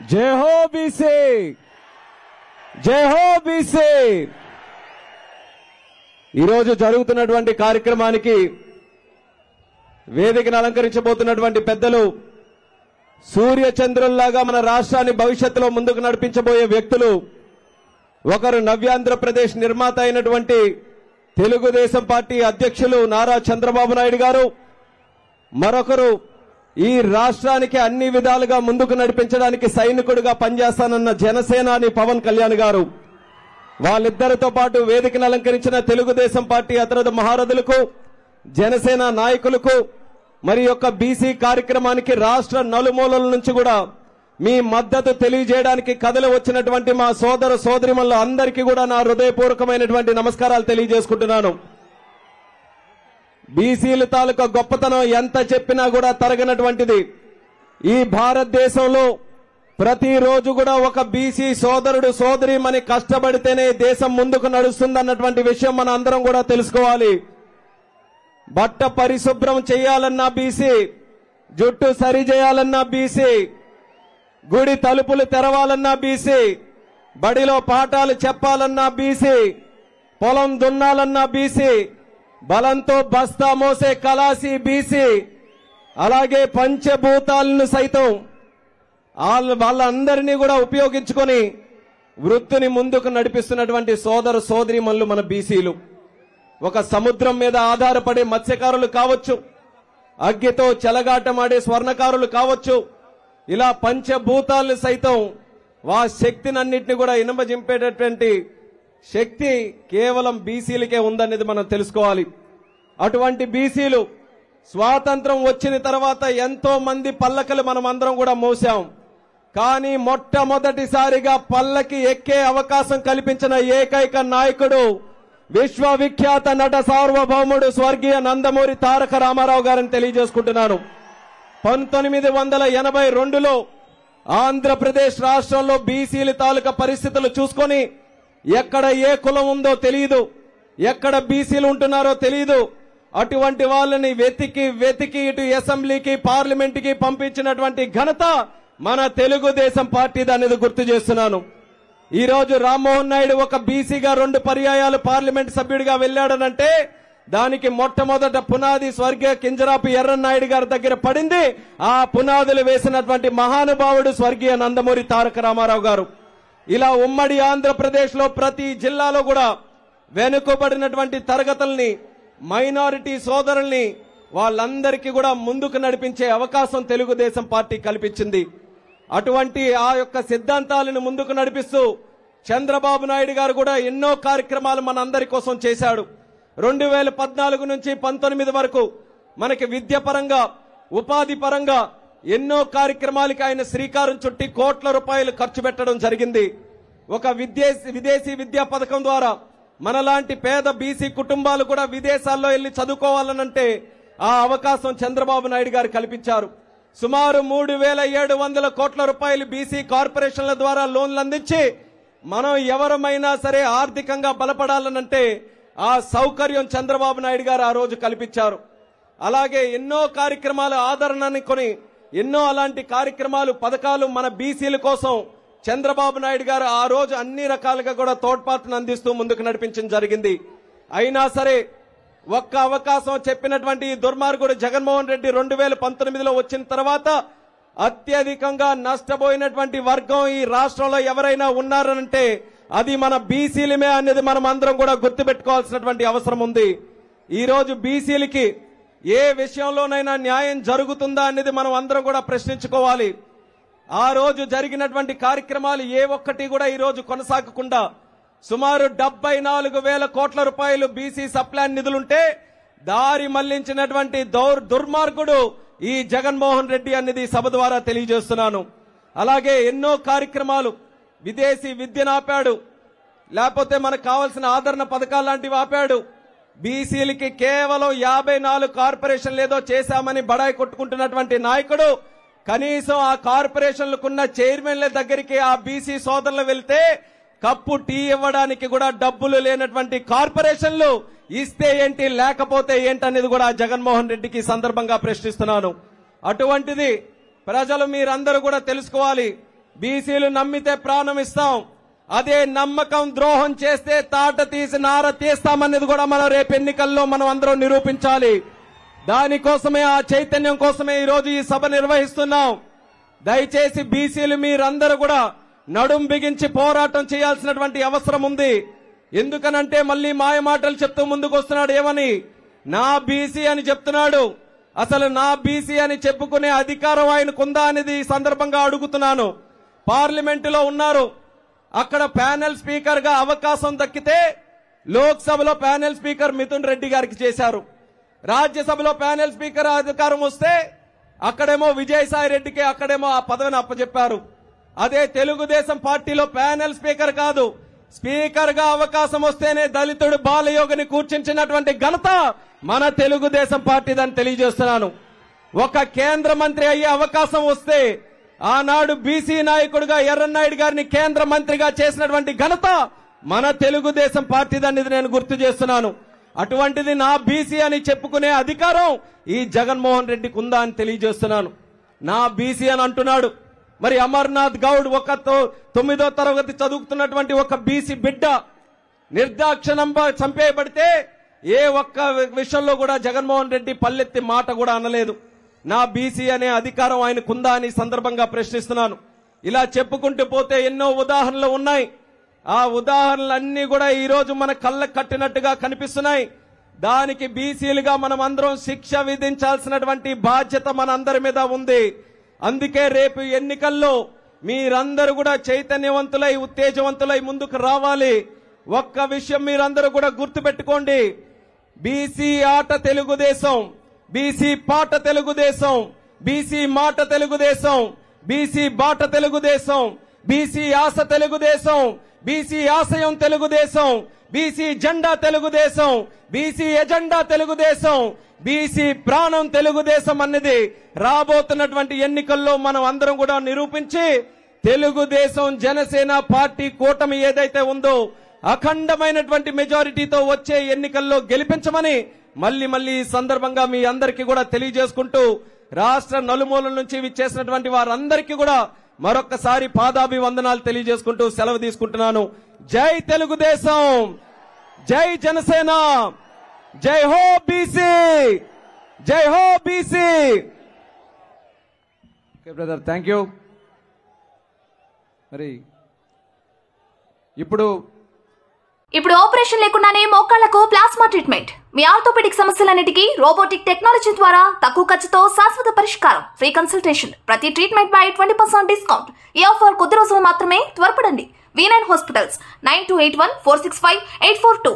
జై హో బీసీ, జై హో బీసీ. ఈరోజు జరుగుతున్నటువంటి కార్యక్రమానికి వేదికను అలంకరించబోతున్నటువంటి పెద్దలు సూర్య చంద్రుల్లాగా మన రాష్ట్రాన్ని భవిష్యత్తులో ముందుకు నడిపించబోయే వ్యక్తులు. ఒకరు నవ్యాంధ్రప్రదేశ్ నిర్మాత అయినటువంటి తెలుగుదేశం పార్టీ అధ్యక్షులు నారా చంద్రబాబు నాయుడు గారు, మరొకరు ఈ రాష్ట్రానికి అన్ని విధాలుగా ముందుకు నడిపించడానికి సైనికుడిగా పనిచేస్తానన్న జనసేనాని పవన్ కళ్యాణ్ గారు. వాళ్ళిద్దరితో పాటు వేదికను అలంకరించిన తెలుగుదేశం పార్టీ అతరథ మహారథులకు, జనసేన నాయకులకు, మరి యొక్క బీసీ కార్యక్రమానికి రాష్ట్ర నలుమూలల నుంచి కూడా మీ మద్దతు తెలియజేయడానికి కథలు వచ్చినటువంటి మా సోదర సోదరిమణులు అందరికీ కూడా నా హృదయపూర్వకమైనటువంటి నమస్కారాలు తెలియజేసుకుంటున్నాను. బీసీల తాలూకా గొప్పతనం ఎంత చెప్పినా కూడా తరగనటువంటిది. ఈ భారతదేశంలో ప్రతిరోజు కూడా ఒక బీసీ సోదరుడు సోదరిమణి కష్టపడితేనే దేశం ముందుకు నడుస్తుందన్నటువంటి విషయం మన అందరం కూడా తెలుసుకోవాలి. బట్ట పరిశుభ్రం చేయాలన్నా బీసీ, జుట్టు సరి చేయాలన్నా బీసీ, గుడి తలుపులు తెరవాలన్నా బీసీ, బడిలో పాఠాలు చెప్పాలన్నా బీసీ, పొలం దున్నాలన్నా బీసీ, బలంతో బస్తా మోసే కలాసి బీసీ, అలాగే పంచభూతాలను సైతం వాళ్ళందరినీ కూడా ఉపయోగించుకొని వృత్తిని ముందుకు నడిపిస్తున్నటువంటి సోదర సోదరీమణులు మన బీసీలు. ఒక సముద్రం మీద ఆధారపడే మత్స్యకారులు కావచ్చు, అగ్గితో చెలగాటమాడే స్వర్ణకారులు కావచ్చు, ఇలా పంచభూతాలను సైతం శక్తినన్నింటినీ కూడా ఇనుమజింపేటటువంటి శక్తి కేవలం బీసీలకే ఉందనేది మనం తెలుసుకోవాలి. అటువంటి బీసీలు స్వాతంత్రం వచ్చిన తర్వాత ఎంతో మంది పల్లకలు మనం అందరం కూడా మోసాం. కానీ మొట్టమొదటిసారిగా పల్లకి ఎక్కే అవకాశం కల్పించిన ఏకైక నాయకుడు విశ్వవిఖ్యాత నట సార్వభౌముడు స్వర్గీయ నందమూరి తారక రామారావు గారిని తెలియజేసుకుంటున్నాను. 1982లో ఆంధ్రప్రదేశ్ రాష్ట్రంలో బీసీల తాలూకా పరిస్థితులు చూసుకొని ఎక్కడ ఏ కులం ఉందో తెలియదు, ఎక్కడ బీసీలు ఉంటున్నారో తెలియదు. అటువంటి వాళ్ళని వెతికి ఇటు అసెంబ్లీకి పార్లమెంట్కి పంపించినటువంటి ఘనత మన తెలుగుదేశం పార్టీది అనేది గుర్తు చేస్తున్నాను. ఈ రోజు రామ్మోహన్ నాయుడు ఒక బీసీగా 2 పర్యాయాలు పార్లమెంట్ సభ్యుడిగా వెళ్లాడనంటే దానికి మొట్టమొదట పునాది స్వర్గీయ కింజరాపు ఎర్రన్నాయుడు గారి దగ్గర పడింది. ఆ పునాదులు వేసినటువంటి మహానుభావుడు స్వర్గీయ నందమూరి తారక రామారావు గారు. ఇలా ఉమ్మడి ఆంధ్రప్రదేశ్ లో ప్రతి జిల్లాలో కూడా వెనుకబడినటువంటి తరగతుల్ని, మైనారిటీ సోదరుల్ని వాళ్ళందరికీ కూడా ముందుకు నడిపించే అవకాశం తెలుగుదేశం పార్టీ కల్పించింది. అటువంటి ఆ యొక్క సిద్ధాంతాలను ముందుకు నడిపిస్తూ చంద్రబాబు నాయుడు గారు కూడా ఎన్నో కార్యక్రమాలు మన అందరి కోసం చేశాడు. 2014 నుంచి 19 వరకు మనకి విద్య పరంగా, ఉపాధి పరంగా ఎన్నో కార్యక్రమాలకి ఆయన శ్రీకారం చుట్టి కోట్ల రూపాయలు ఖర్చు పెట్టడం జరిగింది. ఒక విదేశీ విద్యా పథకం ద్వారా మనలాంటి పేద బీసీ కుటుంబాలు కూడా విదేశాల్లో వెళ్లి చదువుకోవాలనంటే ఆ అవకాశం చంద్రబాబు నాయుడు గారు కల్పించారు. సుమారు 3700 కోట్ల రూపాయలు బీసీ కార్పొరేషన్ల ద్వారా లోన్లు అందించి మనం ఎవరమైనా సరే ఆర్థికంగా బలపడాలనంటే ఆ సౌకర్యం చంద్రబాబు నాయుడు గారు ఆ రోజు కల్పించారు. అలాగే ఎన్నో కార్యక్రమాలు ఆదరణని కొని ఎన్నో అలాంటి కార్యక్రమాలు, పథకాలు మన బీసీల కోసం చంద్రబాబు నాయుడు గారు ఆ రోజు అన్ని రకాలుగా కూడా తోడ్పాటును అందిస్తూ ముందుకు నడిపించడం జరిగింది. అయినా సరే ఒక్క అవకాశం చెప్పినటువంటి దుర్మార్గుడు జగన్మోహన్ రెడ్డి 2019లో వచ్చిన తర్వాత అత్యధికంగా నష్టపోయినటువంటి వర్గం ఈ రాష్ట్రంలో ఎవరైనా ఉన్నారనంటే అది మన బీసీలమే అనేది మనం అందరం కూడా గుర్తుపెట్టుకోవాల్సినటువంటి అవసరం ఉంది. ఈ రోజు బీసీలకి ఏ విషయంలోనైనా న్యాయం జరుగుతుందా అనేది మనం అందరం కూడా ప్రశ్నించుకోవాలి. ఆ రోజు జరిగినటువంటి కార్యక్రమాలు ఏ ఒక్కటి కూడా ఈ రోజు కొనసాగకుండా సుమారు 74,000 కోట్ల రూపాయలు బీసీ సప్లాన్ నిధులుంటే దారి మళ్లించినటువంటి దుర్మార్గుడు ఈ జగన్మోహన్ రెడ్డి అనేది సభ ద్వారా తెలియజేస్తున్నాను. అలాగే ఎన్నో కార్యక్రమాలు, విదేశీ విద్యను ఆపాడు, లేకపోతే మనకు కావాల్సిన ఆదరణ పథకాలు లాంటివి ఆపాడు. బీసీలకి కేవలం 54 కార్పొరేషన్లు ఏదో చేశామని బడాయి కొట్టుకుంటున్నటువంటి నాయకుడు కనీసం ఆ కార్పొరేషన్లకున్న చైర్మన్ల దగ్గరికి ఆ బీసీ సోదరులు వెళ్తే కప్పు టీ ఇవ్వడానికి కూడా డబ్బులు లేనటువంటి కార్పొరేషన్లు ఇస్తే ఏంటి, లేకపోతే ఏంటనేది కూడా జగన్మోహన్ రెడ్డికి సందర్భంగా ప్రశ్నిస్తున్నాను. అటువంటిది ప్రజలు మీరందరూ కూడా తెలుసుకోవాలి. బీసీలు నమ్మితే ప్రాణం ఇస్తాం, అదే నమ్మకం ద్రోహం చేస్తే తాట తీసి నార తీస్తామనేది కూడా మనం రేపు ఎన్నికల్లో మనం అందరం నిరూపించాలి. దానికోసమే, ఆ చైతన్యం కోసమే ఈరోజు ఈ సభ నిర్వహిస్తున్నాం. దయచేసి బీసీలు మీరందరూ కూడా నడుం బిగించి పోరాటం చేయాల్సినటువంటి అవసరం ఉంది. ఎందుకనంటే మళ్ళీ మాయ మాటలు చెప్తూ ముందుకు వస్తున్నాడు. ఏమని? నా బీసీ అని చెప్తున్నాడు. అసలు నా బీసీ అని చెప్పుకునే అధికారం ఆయనకుందా అనేది ఈ సందర్భంగా అడుగుతున్నాను. పార్లమెంటులో ఉన్నారు, అక్కడ ప్యానెల్ స్పీకర్ గా అవకాశం దక్కితే లోక్సభలో ప్యానెల్ స్పీకర్ మిథున్ రెడ్డి గారికి చేశారు. రాజ్యసభలో ప్యానెల్ స్పీకర్ అధికారం వస్తే అక్కడేమో విజయసాయి రెడ్డికి అక్కడేమో ఆ పదవిని అప్పచెప్పారు. అదే తెలుగుదేశం పార్టీలో ప్యానెల్ స్పీకర్ కాదు, స్పీకర్ గా అవకాశం వస్తేనే దళితుడు బాలయోగిని కూర్చుంచినటువంటి ఘనత మన తెలుగుదేశం పార్టీదని తెలియజేస్తున్నాను. ఒక కేంద్ర మంత్రి అయ్యే అవకాశం వస్తే ఆనాడు బీసీ నాయకుడిగా ఎర్రన్నాయుడు గారిని కేంద్ర మంత్రిగా చేసినటువంటి ఘనత మన తెలుగుదేశం పార్టీదని నేను గుర్తు చేస్తున్నాను. అటువంటిది నా బీసీ అని చెప్పుకునే అధికారం ఈ జగన్మోహన్ రెడ్డికి ఉందా అని తెలియజేస్తున్నాను. నా బీసీ అని అంటున్నాడు. మరి అమర్నాథ్ గౌడ్ ఒక 9వ తరగతి చదువుతున్నటువంటి ఒక బీసీ బిడ్డ నిర్దాక్షిణంగా చంపేయబడితే ఏ ఒక్క విషయంలో కూడా జగన్మోహన్ రెడ్డి పల్లెత్తి మాట కూడా అనలేదు. నా బీసీ అనే అధికారం ఆయనకుందా అని సందర్భంగా ప్రశ్నిస్తున్నాను. ఇలా చెప్పుకుంటూ పోతే ఎన్నో ఉదాహరణలు ఉన్నాయి. ఆ ఉదాహరణలన్నీ కూడా ఈ రోజు మన కళ్ళకు కట్టినట్టుగా కనిపిస్తున్నాయి. దానికి బీసీలుగా మనం అందరం శిక్ష విధించాల్సినటువంటి బాధ్యత మనందరి మీద ఉంది. అందుకే రేపు ఎన్నికల్లో మీరందరూ కూడా చైతన్యవంతులై ఉత్తేజవంతులై ముందుకు రావాలి. ఒక్క విషయం మీరందరూ కూడా గుర్తుపెట్టుకోండి, బీసీ ఆట తెలుగుదేశం, బీసీ పాట తెలుగుదేశం, బీసీ మాట తెలుగుదేశం, బీసీ బాట తెలుగుదేశం, బీసీ ఆశ తెలుగుదేశం, బీసీ ఆశయం తెలుగుదేశం, బీసీ జెండా Telugu Desam, BC agenda Telugu Desam, BC ప్రాణం తెలుగుదేశం అన్నది రాబోతున్నటువంటి ఎన్నికల్లో మనం అందరం కూడా నిరూపించి తెలుగుదేశం జనసేన పార్టీ కూటమి ఏదైతే ఉందో అఖండమైనటువంటి మెజారిటీతో వచ్చే ఎన్నికల్లో గెలిపించమని మళ్ళీ ఈ సందర్భంగా మీ అందరికీ కూడా తెలియజేసుకుంటూ రాష్ట్ర నలుమూలల నుంచి విచ్చేసినటువంటి వారందరికీ కూడా మరొక్కసారి పాదాభివందనాలు తెలియజేసుకుంటూ సెలవు తీసుకుంటున్నాను. జై తెలుగుదేశం, జై జనసేన, జై హో బీసీ, జై హో BC. Okay brother, thank you. మరి ఇప్పుడు ఆపరేషన్ లేకుండానే మోకాళ్లకు ప్లాస్మా ట్రీట్మెంట్. మీ ఆర్థోపెడిక్ సమస్యలన్నిటికీ రోబోటిక్ టెక్నాలజీ ద్వారా తక్కువ ఖర్చుతో శాశ్వత పరిష్కారం. Free consultation. ప్రతి ట్రీట్మెంట్ పై 20% డిస్కౌంట్. ఈ ఆఫర్ కొద్ది రోజులు మాత్రమే. త్వరపడండి. V9 hospitals 9281465842.